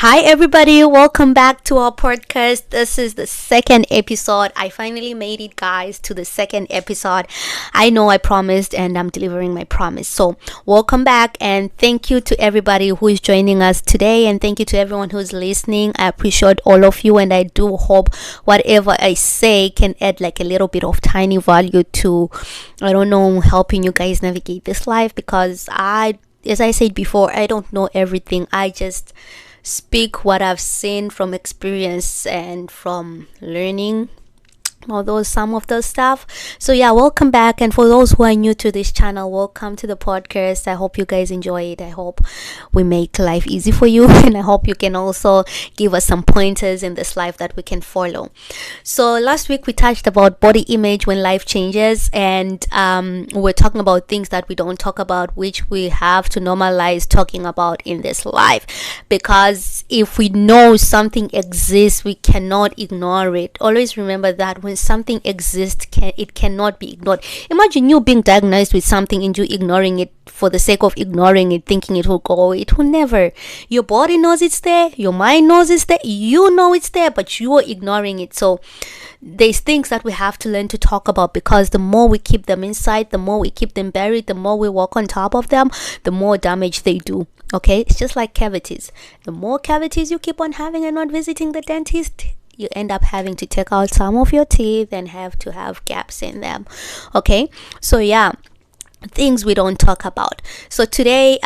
Hi, everybody. Welcome back to our podcast. This is the second episode. I finally made it, guys, to the second episode. I know I promised and I'm delivering my promise. So, welcome back and thank you to everybody who is joining us today. And thank you to everyone who's listening. I appreciate all of you. And I do hope whatever I say can add like a little bit of tiny value to, helping you guys navigate this life. Because as I said before, I don't know everything. I just speak what I've seen from experience and from learning although some of the stuff. So yeah, welcome back. And for those who are new to this channel, welcome to the podcast. I hope you guys enjoy it. I hope we make life easy for you and I hope you can also give us some pointers in this life that we can follow. So last week we touched about body image when life changes, and we're talking about things that we don't talk about, which we have to normalize talking about in this life, because if we know something exists, we cannot ignore it. Always remember that when something exists, it cannot be ignored. Imagine you being diagnosed with something and you ignoring it for the sake of ignoring it, thinking it will go away. It will never. Your body knows it's there, your mind knows it's there, you know it's there, but you are ignoring it. So there's things that we have to learn to talk about, because the more we keep them inside, the more we keep them buried, the more we walk on top of them, the more damage they do. Okay, it's just like cavities. The more cavities you keep on having and not visiting the dentist, you end up having to take out some of your teeth and have to have gaps in them. Okay, so yeah, things we don't talk about. So today,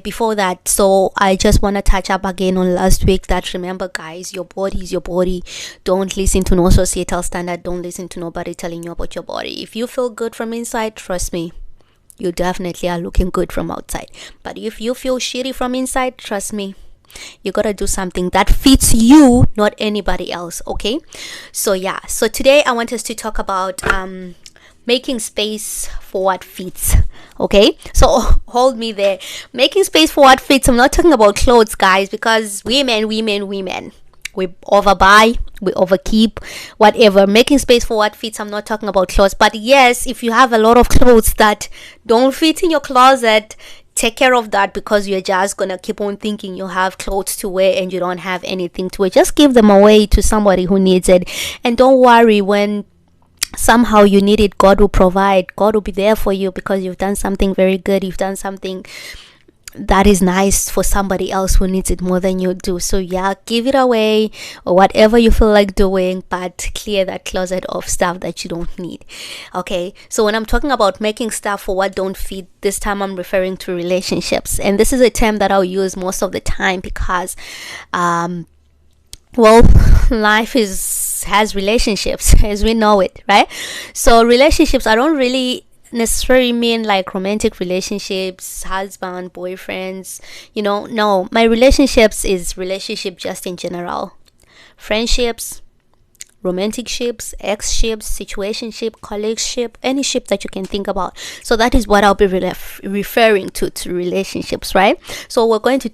before that, so I just want to touch up again on last week that, remember guys, your body is your body. Don't listen to no societal standard. Don't listen to nobody telling you about your body. If you feel good from inside, trust me, you definitely are looking good from outside. But if you feel shitty from inside, trust me, you gotta do something that fits you, not anybody else. Okay, so yeah, so today I want us to talk about making space for what fits. Okay, so hold me there. Making space for what fits. I'm not talking about clothes, guys, because women we overbuy, we overkeep, whatever. Making space for what fits. I'm not talking about clothes, but yes, if you have a lot of clothes that don't fit in your closet, take care of that, because you're just gonna keep on thinking you have clothes to wear and you don't have anything to wear. Just give them away to somebody who needs it, and don't worry when somehow you need it. God will provide. God will be there for you, because you've done something very good. You've done something that is nice for somebody else who needs it more than you do. So yeah, give it away or whatever you feel like doing, but clear that closet of stuff that you don't need. Okay, so when I'm talking about making stuff for what don't fit, this time I'm referring to relationships, and this is a term that I'll use most of the time because life has relationships as we know it, right? So relationships, I don't really necessarily mean like romantic relationships, husband, boyfriends, no, my relationships is relationship just in general. Friendships, romantic ships, ex-ships, situationship, colleagueship, any ship that you can think about. So that is what I'll be referring to relationships, right? So we're going to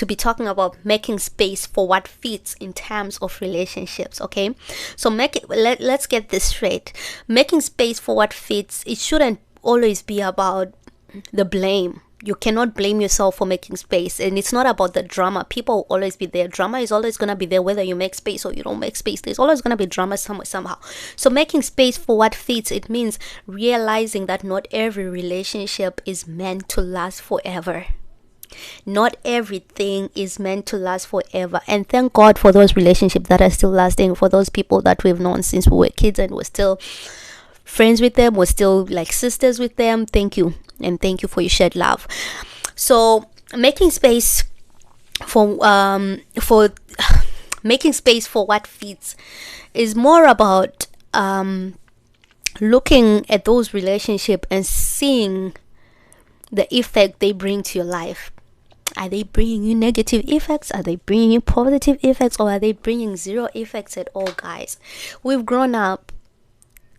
be talking about making space for what fits in terms of relationships. Okay, so let's get this straight. Making space for what fits, it shouldn't always be about the blame. You cannot blame yourself for making space, and it's not about the drama. People will always be there. Drama is always going to be there, whether you make space or you don't make space. There's always going to be drama somehow. So making space for what fits, it means realizing that not every relationship is meant to last forever. Not everything is meant to last forever, and thank God for those relationships that are still lasting, for those people that we've known since we were kids and we're still friends with them, we're still like sisters with them. Thank you, and thank you for your shared love. So making space for making space for what fits is more about looking at those relationships and seeing the effect they bring to your life. Are they bringing you negative effects? Are they bringing you positive effects? Or are they bringing zero effects at all, guys? We've grown up.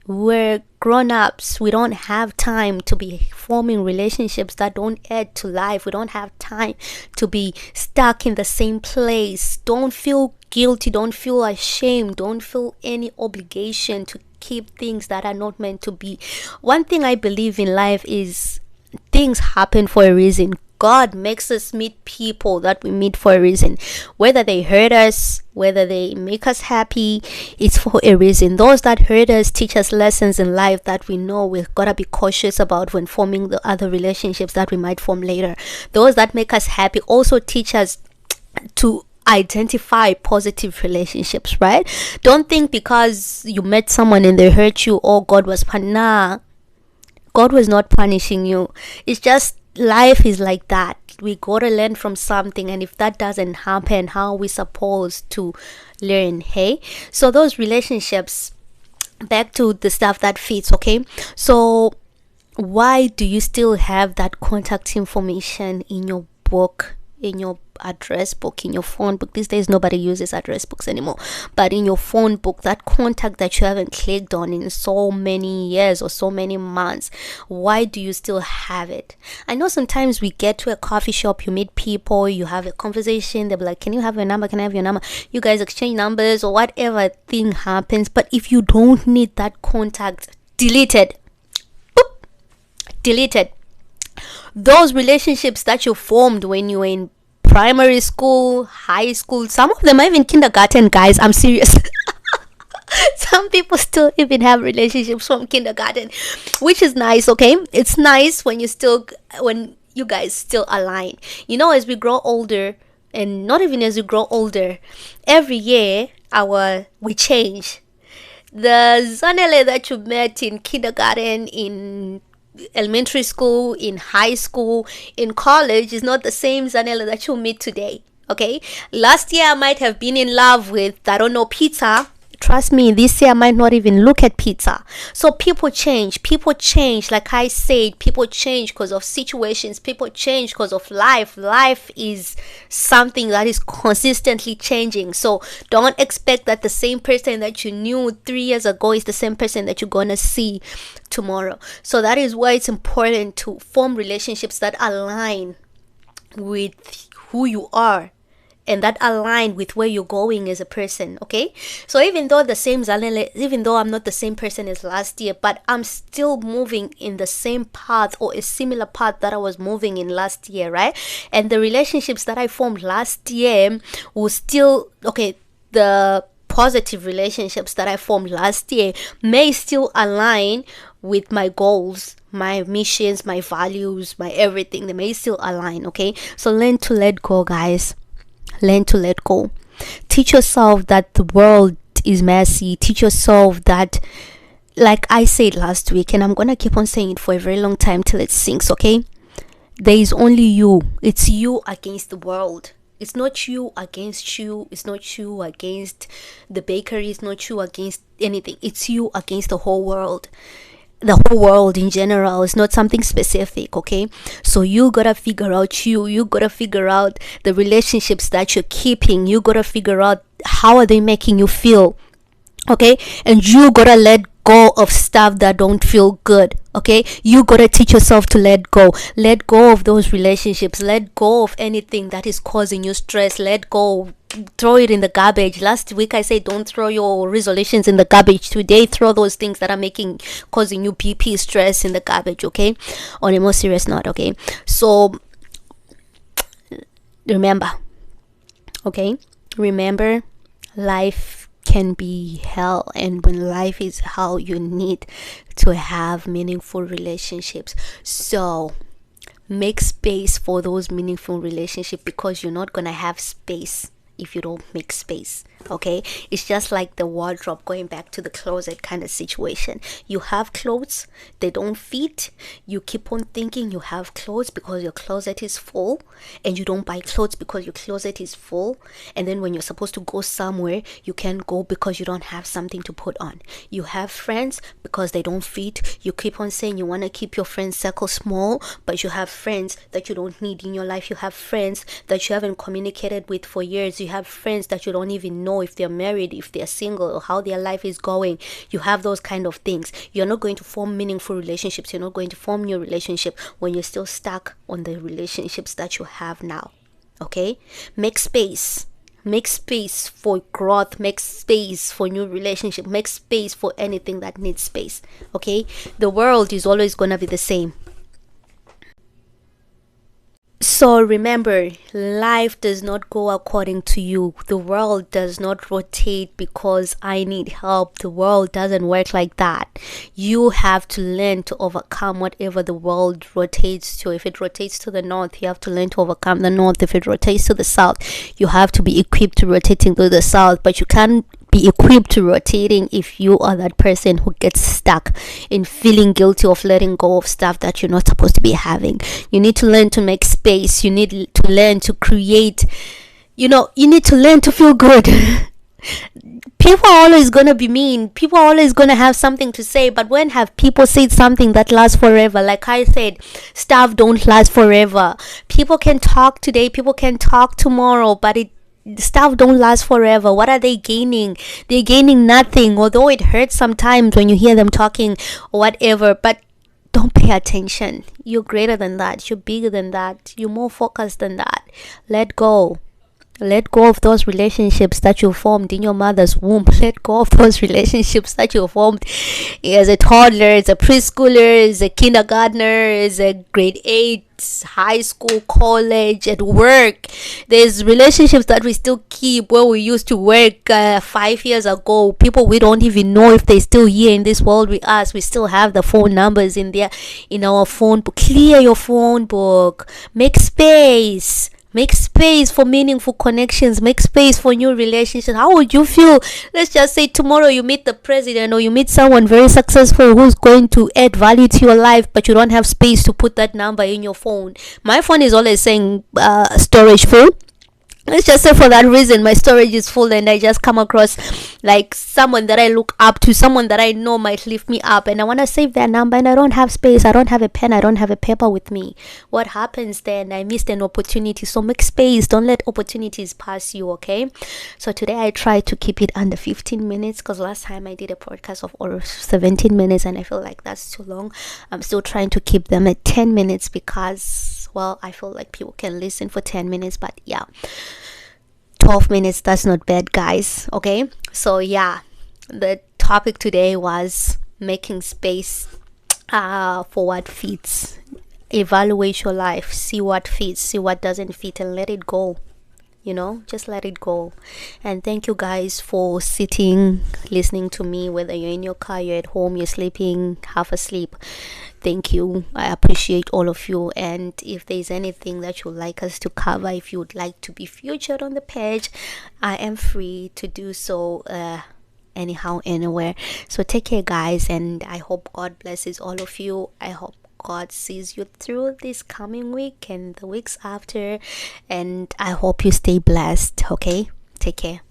We're grown-ups. We don't have time to be forming relationships that don't add to life. We don't have time to be stuck in the same place. Don't feel guilty. Don't feel ashamed. Don't feel any obligation to keep things that are not meant to be. One thing I believe in life is things happen for a reason. God makes us meet people that we meet for a reason. Whether they hurt us, whether they make us happy, it's for a reason. Those that hurt us teach us lessons in life that we know we've got to be cautious about when forming the other relationships that we might form later. Those that make us happy also teach us to identify positive relationships, right? Don't think because you met someone and they hurt you, oh, God was nah. God was not punishing you. It's just life is like that. We gotta learn from something, and if that doesn't happen, how are we supposed to learn? Hey, so those relationships, back to the stuff that fits. Okay, so why do you still have that contact information in your book, in your address book, in your phone book? These days nobody uses address books anymore, but in your phone book, that contact that you haven't clicked on in so many years or so many months, why do you still have it? I know sometimes we get to a coffee shop, you meet people, you have a conversation, they'll be like, can you have your number, can I have your number? You guys exchange numbers or whatever thing happens. But if you don't need that contact, delete it. Boop. Delete it. Those relationships that you formed when you were in primary school, high school, some of them are even kindergarten, guys, I'm serious. Some people still even have relationships from kindergarten, which is nice. Okay, it's nice when you guys still align. You know, as we grow older, and not even as we grow older, every year we change. The Zanele that you met in kindergarten, in elementary school, in high school, in college is not the same Zanella that you'll meet today. Okay, last year I might have been in love with, I don't know, pizza. Trust me, this year I might not even look at pizza. So people change. Like I said, people change because of situations. People change because of life. Life is something that is consistently changing. So don't expect that the same person that you knew 3 years ago is the same person that you're gonna see tomorrow. So that is why it's important to form relationships that align with who you are and that align with where you're going as a person. Okay, so even though I'm not the same person as last year, but I'm still moving in the same path or a similar path that I was moving in last year, right? And the relationships that I formed last year will still, okay, the positive relationships that I formed last year may still align with my goals, my missions, my values, my everything. They may still align. Okay, so learn to let go, guys. Learn to let go. Teach yourself that the world is messy. Teach yourself that, like I said last week, and I'm gonna keep on saying it for a very long time till it sinks. Okay, there is only you. It's you against the world. It's not you against you. It's not you against the bakery. It's not you against anything. It's you against the whole world. The whole world in general. Is not something specific. Okay, so you gotta figure out you gotta figure out the relationships that you're keeping. You gotta figure out how are they making you feel. Okay, and you gotta let go of stuff that don't feel good. Okay, you gotta teach yourself to let go of those relationships. Let go of anything that is causing you stress. Let go. Throw it in the garbage. Last week I said don't throw your resolutions in the garbage. Today throw those things that are causing you BP stress in the garbage. Okay, on a more serious note. Okay, so remember, life can be hell, and when life is hell, you need to have meaningful relationships. So make space for those meaningful relationships, because you're not gonna have space if you don't make space. Okay, it's just like the wardrobe, going back to the closet kind of situation. You have clothes, they don't fit. You keep on thinking you have clothes because your closet is full, and you don't buy clothes because your closet is full. And then when you're supposed to go somewhere, you can't go because you don't have something to put on. You have friends because they don't fit. You keep on saying you want to keep your friend circle small, but you have friends that you don't need in your life. You have friends that you haven't communicated with for years. You have friends that you don't even know if they're married, if they're single, or how their life is going. You have those kind of things. You're not going to form meaningful relationships. You're not going to form new relationship when you're still stuck on the relationships that you have now. Okay, make space for growth. Make space for new relationship. Make space for anything that needs space. Okay, the world is always gonna be the same. So remember, life does not go according to you. The world does not rotate because I need help. The world doesn't work like that. You have to learn to overcome whatever the world rotates to. If it rotates to the north, you have to learn to overcome the north. If it rotates to the south, you have to be equipped to rotating to the south. But you can't be equipped to rotating if you are that person who gets stuck in feeling guilty of letting go of stuff that you're not supposed to be having. You need to learn to make space. You need to learn to create. You need to learn to feel good. People are always going to be mean. People are always going to have something to say. But when have people said something that lasts forever? Like I said, stuff don't last forever. People can talk today, people can talk tomorrow, but stuff don't last forever. What are they gaining? They're gaining nothing, although it hurts sometimes when you hear them talking or whatever. But don't pay attention. You're greater than that. You're bigger than that. You're more focused than that. Let go of those relationships that you formed in your mother's womb. Let go of those relationships that you formed as a toddler, as a preschooler, as a kindergartner, as a grade 8, high school, college, at work. There's relationships that we still keep where we used to work 5 years ago. People we don't even know if they're still here in this world with us. We still have the phone numbers in our phone book. Clear your phone book. Make space. Make space for meaningful connections. Make space for new relationships. How would you feel? Let's just say tomorrow you meet the president or you meet someone very successful who's going to add value to your life, but you don't have space to put that number in your phone. My phone is always saying storage full. Let's just say for that reason my storage is full, and I just come across like someone that I look up to, someone that I know might lift me up, and I want to save their number and I don't have space. I don't have a pen. I don't have a paper with me. What happens then? I missed an opportunity. So make space. Don't let opportunities pass you, okay? So today I tried to keep it under 15 minutes because last time I did a podcast of over 17 minutes and I feel like that's too long. I'm still trying to keep them at 10 minutes because, well, I feel like people can listen for 10 minutes, but yeah, 12 minutes, that's not bad, guys. Okay, so yeah, the topic today was making space for what fits. Evaluate your life, see what fits, see what doesn't fit, and let it go. Just let it go. And thank you guys for sitting, listening to me, whether you're in your car, you're at home, you're sleeping, half asleep. Thank you. I appreciate all of you. And if there's anything that you'd like us to cover, if you would like to be featured on the page, I am free to do so anyhow, anywhere. So take care, guys, and I hope God blesses all of you. I hope God sees you through this coming week and the weeks after, and I hope you stay blessed. Okay, take care.